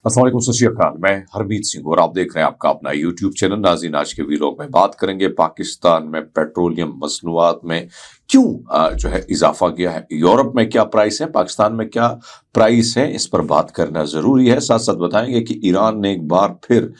अस्सलाम वालेकुम, सत श्री अकाल। मैं हरमीत सिंह और आप देख रहे हैं आपका अपना यूट्यूब चैनल नाज़रीन। आज के वीडियो में बात करेंगे पाकिस्तान में पेट्रोलियम मसनूआत में क्यों जो है इजाफा किया है, यूरोप में क्या प्राइस है, पाकिस्तान में क्या प्राइस है, इस पर बात करना ज़रूरी है। साथ साथ बताएंगे कि ईरान ने एक बार फिर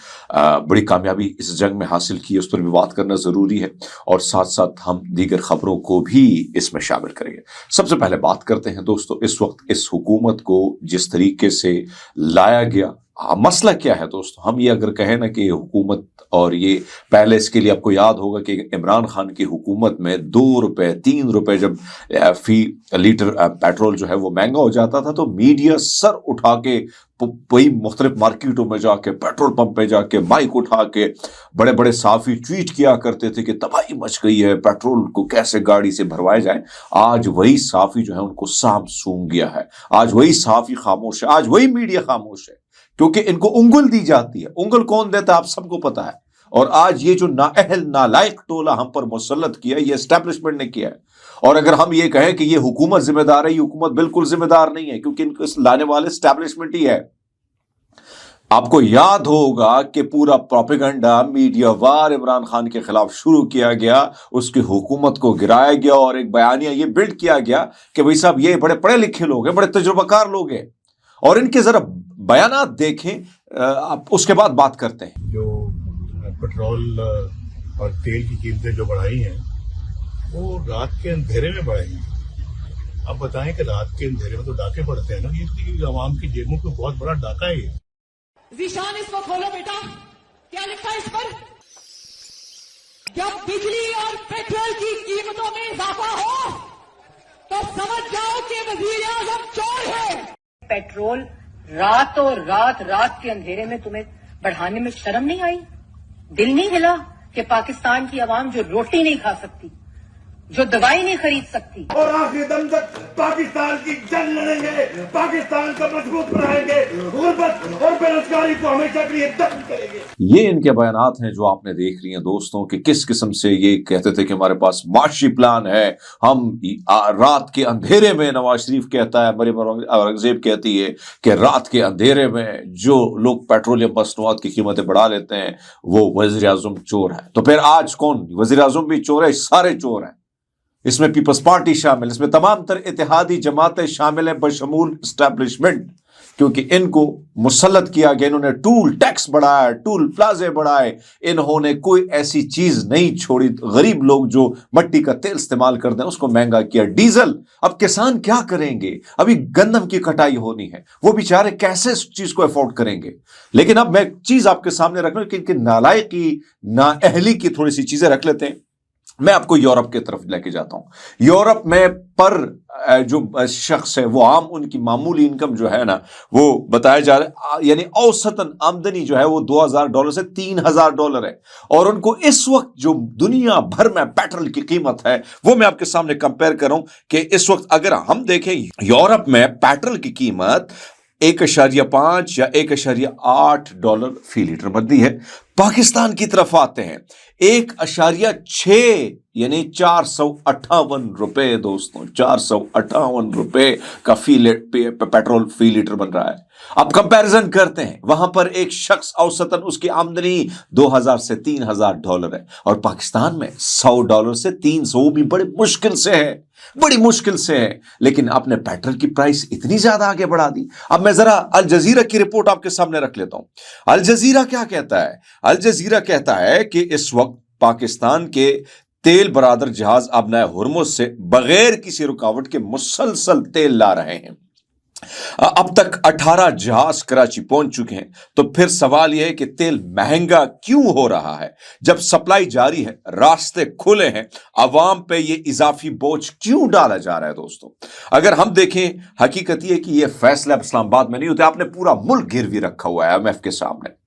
बड़ी कामयाबी इस जंग में हासिल की है, उस पर भी बात करना ज़रूरी है। और साथ साथ हम दीगर खबरों को भी इसमें शामिल करेंगे। सबसे पहले बात करते हैं दोस्तों, इस वक्त इस हुकूमत को जिस तरीके से लाया गया, मसला क्या है दोस्तों। हम ये अगर कहें ना कि ये हुकूमत, और ये पहले इसके लिए आपको याद होगा कि इमरान खान की हुकूमत में 2 रुपए 3 रुपए जब फी लीटर पेट्रोल जो है वो महंगा हो जाता था, तो मीडिया सर उठा के वही मुख्तलिफ मार्केटों में जाके, पेट्रोल पंप पे जाके माइक उठा के बड़े बड़े साफी ट्वीट किया करते थे कि तबाही मच गई है, पेट्रोल को कैसे गाड़ी से भरवाया जाए। आज वही साफी जो है उनको सांप सूंघ गया है, आज वही साफी खामोश है, आज वही मीडिया खामोश है, क्योंकि इनको उंगल दी जाती है। उंगल कौन देता है आप सबको पता है। और आज ये जो नाअहल नालायक टोला हम पर मुसल्लत किया है, ये एस्टैब्लिशमेंट ने किया है। और अगर हम ये कहें कि ये हुकूमत जिम्मेदार है, ये हुकूमत बिल्कुल जिम्मेदार नहीं है, क्योंकि इनको लाने वाले एस्टैब्लिशमेंट ही है। आपको याद होगा कि पूरा प्रोपेगेंडा मीडिया वार इमरान खान के खिलाफ शुरू किया गया, उसकी हुकूमत को गिराया गया और एक बयानिया ये बिल्ड किया गया कि भाई साहब ये बड़े पढ़े लिखे लोग हैं, बड़े तजुर्बाकार लोग हैं, और इनके जरा बयानात देखें, आप उसके बाद बात करते हैं। जो पेट्रोल और तेल की कीमतें जो बढ़ाई हैं वो रात के अंधेरे में बढ़ाई हैं। अब बताएं कि रात के अंधेरे में तो डाके पड़ते हैं ना, ये आवाम की जेबों को बहुत बड़ा डाका है ये। जीशान इसको खोलो बेटा, क्या लिखा है इस पर? जब बिजली और पेट्रोल की कीमतों में इजाफा हो तो समझ जाओ कि वजीर आजम चोर है। पेट्रोल रात के अंधेरे में तुम्हें बढ़ाने में शर्म नहीं आई? दिल नहीं हिला कि पाकिस्तान की आवाम जो रोटी नहीं खा सकती, जो दवाई नहीं खरीद सकती, और आखिरी दम तक पाकिस्तान की जंग लड़ेंगे, पाकिस्तान को मजबूत बनाएंगे, गुर्बत और बेरोजगारी को हमेशा के लिए दफन करेंगे। ये इनके बयानात हैं जो आपने देख रही हैं दोस्तों, कि किस किस्म से ये कहते थे कि हमारे पास माशी प्लान है, हम रात के अंधेरे में, नवाज शरीफ कहता है, मरियम औरंगजेब कहती है कि रात के अंधेरे में जो लोग पेट्रोलियम मसनूआत की कीमतें बढ़ा लेते हैं वो वजीर आजम चोर है। तो फिर आज कौन? वजीर आजम भी चोर है, सारे चोर हैं। इसमें पीपल्स पार्टी शामिल, इसमें तमाम तर इत्तेहादी जमातें शामिल हैं बशमूल एस्टैब्लिशमेंट, क्योंकि इनको मुसल्लत किया गया। इन्होंने टूल टैक्स बढ़ाया, टूल प्लाजे बढ़ाए, इन्होंने कोई ऐसी चीज नहीं छोड़ी। गरीब लोग जो मट्टी का तेल इस्तेमाल करते हैं उसको महंगा किया, डीजल। अब किसान क्या करेंगे? अभी गंदम की कटाई होनी है, वो बेचारे कैसे इस चीज को अफोर्ड करेंगे? लेकिन अब मैं चीज आपके सामने रख रहा हूं कि इनकी नालायकी, नाअहली की थोड़ी सी चीजें रख लेते हैं। मैं आपको यूरोप की तरफ लेके जाता हूं। यूरोप में पर जो शख्स है वो आम, उनकी मामूली इनकम जो है ना वो बताया जा रहा है, यानी औसतन आमदनी जो है वो $2000 से $3000 है। और उनको इस वक्त जो दुनिया भर में पेट्रोल की कीमत है वो मैं आपके सामने कंपेयर करूं कि इस वक्त अगर हम देखें यूरोप में पेट्रोल की कीमत 1.5 या $1.8 फी लीटर बनती है। पाकिस्तान की तरफ आते हैं 1.6 यानी 458 रुपए दोस्तों, 458 रुपए का पेट्रोल फी लीटर बन रहा है। अब कंपैरिजन करते हैं, वहां पर एक शख्स औसतन उसकी आमदनी $2000 से $3000 है, और पाकिस्तान में $100 से $300 भी बड़ी मुश्किल से है, बड़ी मुश्किल से है। लेकिन आपने पेट्रोल की प्राइस इतनी ज्यादा आगे बढ़ा दी। अब मैं जरा अल जजीरा की रिपोर्ट आपके सामने रख लेता हूं। अल जजीरा क्या कहता है? अल जजीरा कहता है कि इस वक्त पाकिस्तान के तेल बरादर जहाज अबनाए हुर्मुज से बगैर किसी रुकावट के मुसलसल तेल ला रहे हैं। अब तक 18 जहाज कराची पहुंच चुके हैं। तो फिर सवाल यह है कि तेल महंगा क्यों हो रहा है? जब सप्लाई जारी है, रास्ते खुले हैं, अवाम पे ये इजाफी बोझ क्यों डाला जा रहा है दोस्तों? अगर हम देखें, हकीकत यह है कि यह फैसला इस्लामाबाद में नहीं होता, आपने पूरा मुल्क गिरवी रखा हुआ है IMF के सामने।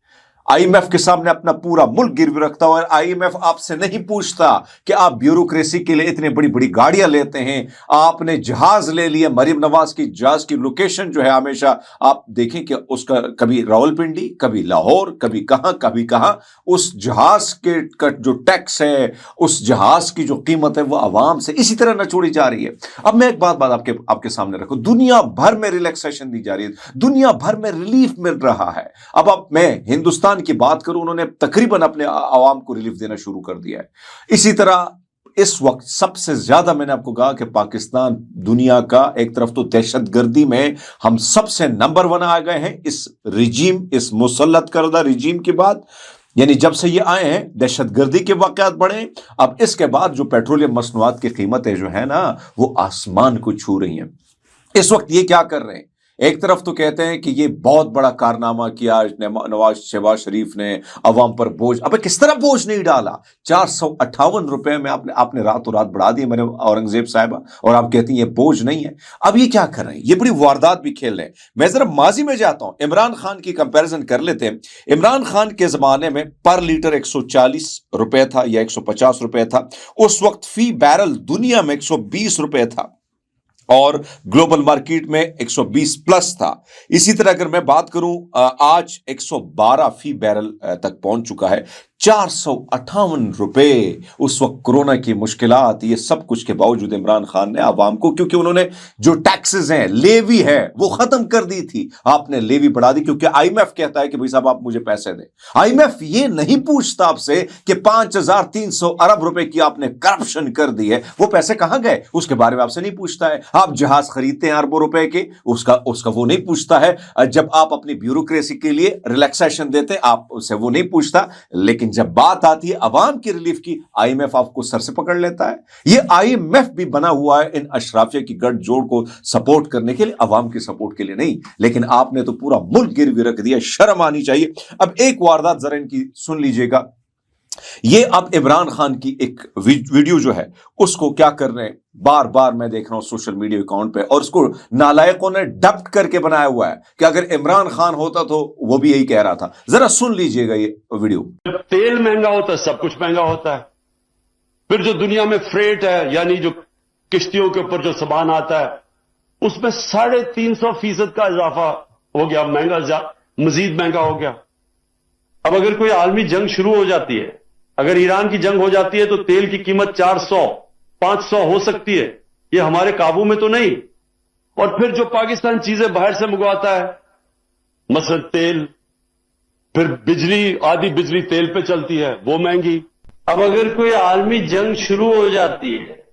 IMF के सामने अपना पूरा मुल्क गिरवी रखता है और IMF आपसे नहीं पूछता कि आप ब्यूरोक्रेसी के लिए इतनी बड़ी बड़ी गाड़ियां लेते हैं, आपने जहाज ले लिया, मरीम नवाज की जहाज की लोकेशन जो है हमेशा आप देखें कि उसका कभी रावलपिंडी, कभी लाहौर, कभी कहां, उस जहाज के का जो टैक्स है, उस जहाज की जो कीमत है वो आवाम से इसी तरह न छोड़ी जा रही है। अब मैं एक बात आपके सामने रखूं, दुनिया भर में रिलैक्सेशन दी जा रही है, दुनिया भर में रिलीफ मिल रहा है। अब मैं हिंदुस्तान की बात करूं, उन्होंने तकरीबन अपने आवाम को रिलीफ देना शुरू कर दिया है। इसी तरह इस वक्त सबसे ज्यादा मैंने आपको कहा कि पाकिस्तान दुनिया का एक तरफ तो दहशतगर्दी में हम सबसे नंबर 1 आ गए हैं इस रिजीम, इस मुसल्लत करदा रिजीम के बाद, यानी जब से ये आए हैं दहशतगर्दी के वाकयात बढ़े। अब इसके बाद जो पेट्रोलियम मसनूआत की कीमतें जो है ना वो आसमान को छू रही हैं। इस वक्त ये क्या कर रहे हैं, एक तरफ तो कहते हैं कि ये बहुत बड़ा कारनामा किया नवाज शहबाज शरीफ ने अवाम पर बोझ। अबे किस तरह बोझ नहीं डाला, 458 रुपए में आपने रातों रात बढ़ा दिए मेरे औरंगजेब साहिबा, और आप कहती हैं ये बोझ नहीं है। अब ये क्या कर रहे हैं, ये बड़ी वारदात भी खेल रहे हैं। मैं जरा माजी में जाता हूं, इमरान खान की कंपैरिजन कर लेते हैं। इमरान खान के जमाने में पर लीटर 140 रुपए था या 150 रुपए था, उस वक्त फी बैरल दुनिया में 120 रुपए था और ग्लोबल मार्केट में 120 प्लस था। इसी तरह अगर मैं बात करूं, आज 112 फी बैरल तक पहुंच चुका है। 458 रुपए उस वक्त कोरोना की मुश्किलात, ये सब कुछ के बावजूद इमरान खान ने आवाम को, क्योंकि उन्होंने जो टैक्सेस हैं, लेवी है, वो खत्म कर दी थी, आपने लेवी बढ़ा दी, क्योंकि IMF कहता है कि भाई साहब आप मुझे पैसे दें। IMF ये नहीं पूछता आपसे कि 5300 अरब रुपए की आपने करप्शन कर दी है, वो पैसे कहां गए, उसके बारे में आपसे नहीं पूछता है। आप जहाज खरीदते हैं अरबों रुपए के, उसका वो नहीं पूछता है। जब आप अपनी ब्यूरोक्रेसी के लिए रिलैक्सेशन देते हैं, आप उससे वो नहीं पूछता। लेकिन जब बात आती है अवाम की रिलीफ की, IMF आपको सर से पकड़ लेता है। ये IMF भी बना हुआ है इन अशराफिया की गठजोड़ को सपोर्ट करने के लिए, अवाम के सपोर्ट के लिए नहीं। लेकिन आपने तो पूरा मुल्क गिरवी रख दिया, शर्म आनी चाहिए। अब एक वारदात जरा इनकी सुन लीजिएगा। ये अब इमरान खान की एक वीडियो जो है उसको क्या कर रहे हैं, बार बार मैं देख रहा हूं सोशल मीडिया अकाउंट पे, और उसको नालायकों ने डब्ड करके बनाया हुआ है कि अगर इमरान खान होता तो वो भी यही कह रहा था। जरा सुन लीजिएगा ये वीडियो। जब तेल महंगा होता है सब कुछ महंगा होता है। फिर जो दुनिया में फ्रेट है, यानी जो किश्तियों के ऊपर जो सामान आता है, उसमें 350% का इजाफा हो गया, मजीद महंगा हो गया। अब अगर कोई आलमी जंग शुरू हो जाती है, अगर ईरान की जंग हो जाती है, तो तेल की कीमत 400-500 हो सकती है। ये हमारे काबू में तो नहीं। और फिर जो पाकिस्तान चीजें बाहर से मंगवाता है, मसलन तेल, फिर बिजली, आधी बिजली तेल पे चलती है, वो महंगी। अब अगर कोई आलमी जंग शुरू हो जाती है,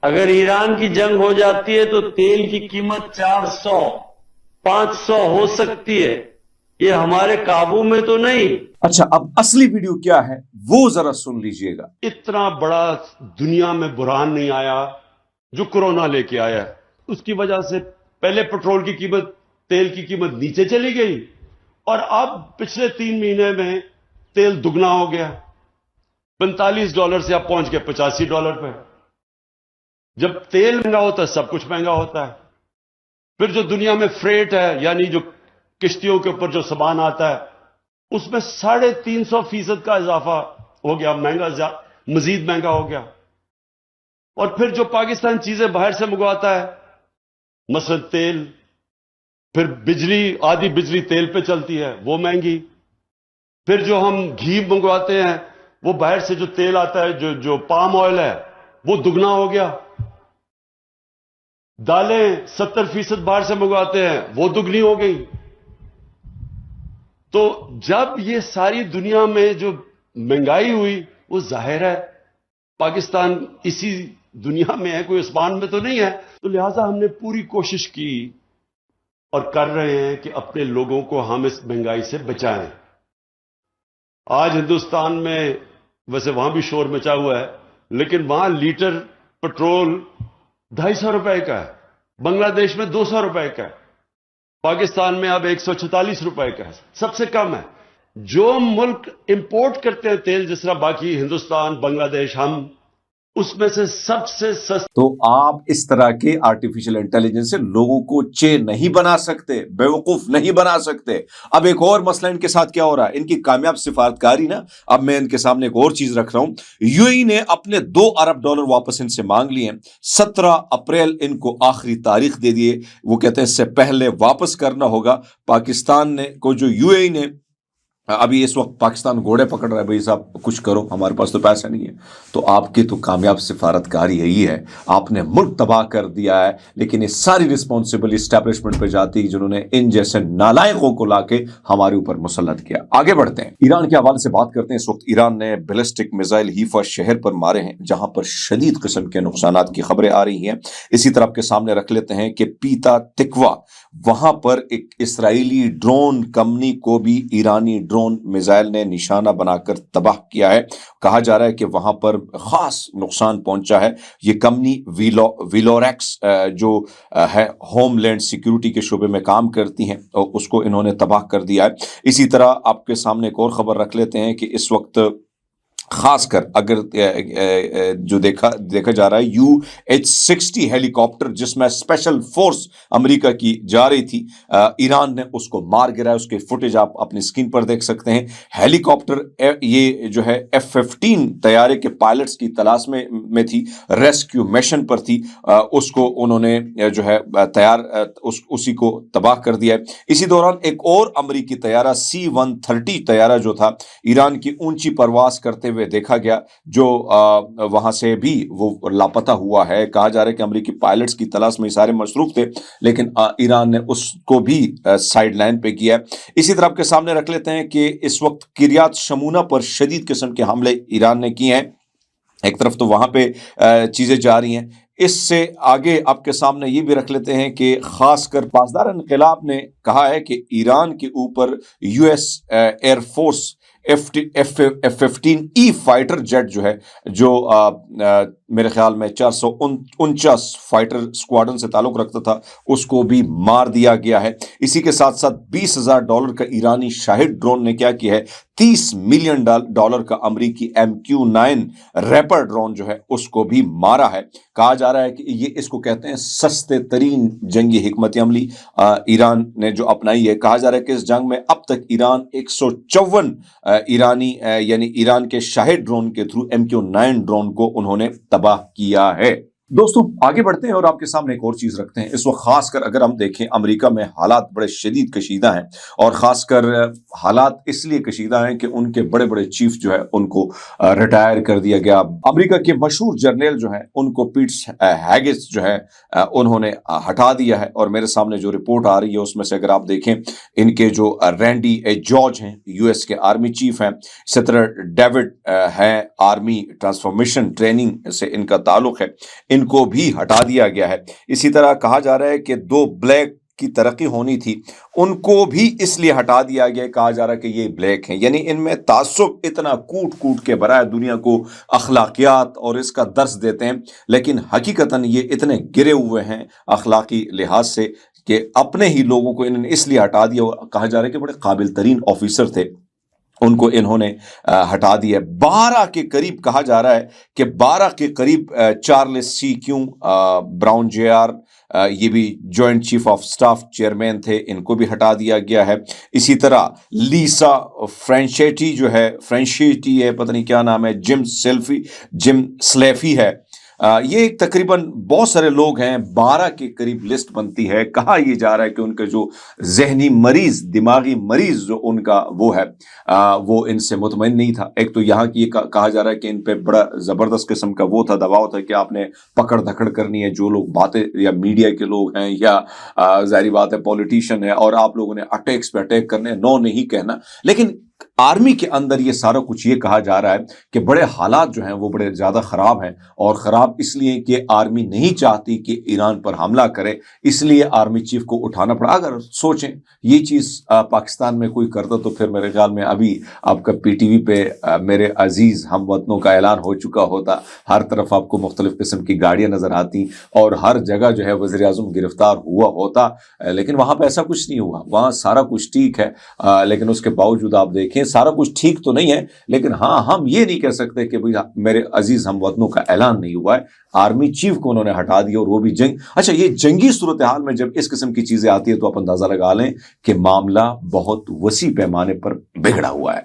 अगर ईरान की जंग हो जाती है, तो तेल की कीमत 400-500 हो सकती है। ये हमारे काबू में तो नहीं। अच्छा, अब असली वीडियो क्या है वो जरा सुन लीजिएगा। इतना बड़ा दुनिया में बुरहान नहीं आया जो कोरोना लेके आया है। उसकी वजह से पहले पेट्रोल की कीमत, तेल की कीमत नीचे चली गई, और अब पिछले 3 महीने में तेल दुगना हो गया। $45 से अब पहुंच गया $85 पे। जब तेल महंगा होता है सब कुछ महंगा होता है। फिर जो दुनिया में फ्रेट है, यानी जो किश्तियों के ऊपर जो सामान आता है, उसमें 350% का इजाफा हो गया, मजीद महंगा हो गया। और फिर जो पाकिस्तान चीजें बाहर से मंगवाता है, मसलन तेल, फिर बिजली, आधी बिजली तेल पे चलती है, वो महंगी। फिर जो हम घी मंगवाते हैं, वो बाहर से जो तेल आता है, जो पाम ऑयल है, वो दुगना हो गया। दालें 70% बाहर से मंगवाते हैं, वो दुगनी हो गई। तो जब ये सारी दुनिया में जो महंगाई हुई, वो जाहिर है पाकिस्तान इसी दुनिया में है, कोई आसमान में तो नहीं है। तो लिहाजा हमने पूरी कोशिश की और कर रहे हैं कि अपने लोगों को हम इस महंगाई से बचाएं। आज हिंदुस्तान में वैसे वहां भी शोर मचा हुआ है, लेकिन वहां लीटर पेट्रोल 250 रुपए का है, बांग्लादेश में 200 रुपए का है, पाकिस्तान में अब 146 रुपए का है, सबसे कम है। जो मुल्क इंपोर्ट करते हैं तेल, जिस तरह बाकी हिंदुस्तान, बांग्लादेश, हम उसमें से सबसे सस्ता तो आप इस तरह के आर्टिफिशियल इंटेलिजेंस से लोगों को चे नहीं बना सकते, बेवकूफ नहीं बना सकते। अब एक और मसला इनके साथ क्या हो रहा है, इनकी कामयाब सिफारतकारी ना, अब मैं इनके सामने एक और चीज रख रहा हूं। यूएई ने अपने $2 अरब वापस इनसे मांग लिए हैं। 17 अप्रैल इनको आखिरी तारीख दे दिए। वो कहते हैं इससे पहले वापस करना होगा। पाकिस्तान ने को जो यूएई ने अभी इस वक्त पाकिस्तान घोड़े पकड़ रहा है, भाई साहब कुछ करो, हमारे पास तो पैसा नहीं है। तो आपकी तो कामयाब सिफारतकारी यही है, आपने मुल्क तबाह कर दिया है, लेकिन ये सारी रिस्पॉन्सिबल इस्टेब्लिशमेंट पे जाती है जिन्होंने इन जैसे नालायकों को लाके हमारे ऊपर मुसल्लत किया। आगे बढ़ते हैं, ईरान के हवाले से बात करते हैं। इस वक्त ईरान ने बैलिस्टिक मिसाइल हीफा शहर पर मारे हैं, जहां पर शदीद किस्म के नुकसानात की खबरें आ रही हैं। इसी तरह आपके सामने रख लेते हैं कि पीता तिकवा, वहां पर एक इसराइली ड्रोन कंपनी को भी ईरानी ड्रोन मिसाइल ने निशाना बनाकर तबाह किया है। कहा जा रहा है कि वहां पर खास नुकसान पहुंचा है। ये कंपनी विलोरेक्स जो है होमलैंड सिक्योरिटी के शोबे में काम करती हैं, और उसको इन्होंने तबाह कर दिया है। इसी तरह आपके सामने एक और खबर रख लेते हैं कि इस वक्त खासकर अगर जो देखा जा रहा है UH-60 हेलीकॉप्टर जिसमें स्पेशल फोर्स अमेरिका की जा रही थी, ईरान ने उसको मार गिराया। उसके फुटेज आप अपनी स्क्रीन पर देख सकते हैं। हेलीकॉप्टर ये जो है F-15 तैयारे के पायलट्स की तलाश में थी, रेस्क्यू मिशन पर थी। उसको उन्होंने जो है उसी को तबाह कर दिया है। इसी दौरान एक और अमेरिकी तैयारा C-130 तैयारा जो था, ईरान की ऊंची परवाज करते हुए देखा गया, जो वहां से भी वो लापता हुआ है। कहा जा रहा है कि अमेरिकी पायलट्स की तलाश में सारे मसरूफ थे, लेकिन ईरान ने उसको भी साइड लाइन पे किया। इसी तरह आपके सामने रख लेते हैं कि इस वक्त किरियात शमूना पर शदीद किस्म के हमले ईरान ने किए हैं। एक तरफ तो वहां पे चीजें जा रही हैं, इससे आगे आपके सामने ये भी रख लेते हैं कि खासकर पासदार इनकलाब ने कहा है कि ईरान के ऊपर US air force F-15E fighter jet जो है, जो मेरे ख्याल में 449 फाइटर स्क्वाड्रन से ताल्लुक रखता था, उसको भी मार दिया गया है। इसी के साथ साथ $20,000 का ईरानी शाहिद ड्रोन ने क्या किया है, $30 मिलियन का अमेरिकी MQ-9 रैपर ड्रोन जो है उसको भी मारा है। कहा जा रहा है कि ये इसको कहते हैं सस्ते तरीन जंगी हिकमत अमली ईरान ने जो अपनाई है। कहा जा रहा है कि इस जंग में अब तक ईरान 154 ईरानी यानी ईरान के शाहिद ड्रोन के थ्रू MQ-9 ड्रोन को उन्होंने तबाह किया है। दोस्तों आगे बढ़ते हैं और आपके सामने एक और चीज रखते हैं। इस वक्त खासकर अगर हम देखें, अमेरिका में हालात बड़े शदीद कशीदा हैं, और खासकर हालात इसलिए कशीदा हैं कि उनके बड़े बड़े चीफ जो है उनको रिटायर कर दिया गया। अमेरिका के मशहूर जर्नल जो हैं उनको पीट्स हैगिस जो है उन्होंने हटा दिया है। और मेरे सामने जो रिपोर्ट आ रही है उसमें से अगर आप देखें, इनके जो रैंडी जॉर्ज हैं US के आर्मी चीफ हैं, इसी तरह डेविड हैं आर्मी ट्रांसफॉर्मेशन ट्रेनिंग से इनका ताल्लुक है, इनको भी हटा दिया गया है। इसी तरह कहा जा रहा है कि 2 ब्लैक की तरक्की होनी थी, उनको भी इसलिए हटा दिया गया। कहा जा रहा है कि ये ब्लैक हैं, यानी इनमें तासुब इतना कूट कूट के भरा है, दुनिया को अखलाकियात और इसका दर्स देते हैं, लेकिन हकीकतन ये इतने गिरे हुए हैं अखलाकी लिहाज से कि अपने ही लोगों को इन्होंने इसलिए हटा दिया। और कहा जा रहा है कि बड़े काबिल तरीन ऑफिसर थे, उनको इन्होंने हटा दिया। 12 के करीब कहा जा रहा है कि 12 के करीब चार्ल्स CQ ब्राउन JR, ये भी joint chief of staff chairman थे, इनको भी हटा दिया गया है। इसी तरह लीसा फ्रेंशेटी जो है, फ्रेंशेटी है, पता नहीं क्या नाम है, जिम स्लेफी है, ये तकरीबन बहुत सारे लोग हैं, 12 के करीब लिस्ट बनती है। कहा यह जा रहा है कि उनके जो जहनी मरीज, दिमागी मरीज जो उनका वो है, वो इनसे मुतमईन नहीं था। एक तो यहाँ की कहा जा रहा है कि इन पे बड़ा जबरदस्त किस्म का वो था, दबाव था कि आपने पकड़ धकड़ करनी है। जो लोग बातें या मीडिया के लोग हैं या जाहिर बात है पॉलिटिशियन है, और आप लोगों ने अटैक्स पे अटैक करने, नो नहीं कहना। लेकिन आर्मी के अंदर ये सारा कुछ ये कहा जा रहा है कि बड़े हालात जो हैं वो बड़े ज्यादा खराब हैं, और खराब इसलिए कि आर्मी नहीं चाहती कि ईरान पर हमला करे, इसलिए आर्मी चीफ को उठाना पड़ा। अगर सोचें ये चीज पाकिस्तान में कोई करता तो फिर मेरे ख्याल में अभी आपका PTV पे मेरे अजीज हमवतनों का ऐलान हो चुका होता, हर तरफ आपको मुख्तलिफ किस्म की गाड़ियां नजर आती और हर जगह जो है वज़ीर आज़म गिरफ्तार हुआ होता। लेकिन वहां पर ऐसा कुछ नहीं हुआ, वहां सारा कुछ ठीक है। लेकिन उसके बावजूद आप देखें سارا کچھ ٹھیک تو نہیں ہے، لیکن ہاں ہم یہ نہیں کہہ سکتے کہ بھئی میرے عزیز ہم وطنوں کا اعلان نہیں ہوا ہے، آرمی چیف کو انہوں نے ہٹا دیا اور وہ بھی جنگ۔ اچھا، یہ جنگی صورتحال میں جب اس قسم کی چیزیں آتی ہیں تو آپ اندازہ لگا لیں کہ معاملہ بہت وسیع پیمانے پر بگڑا ہوا ہے۔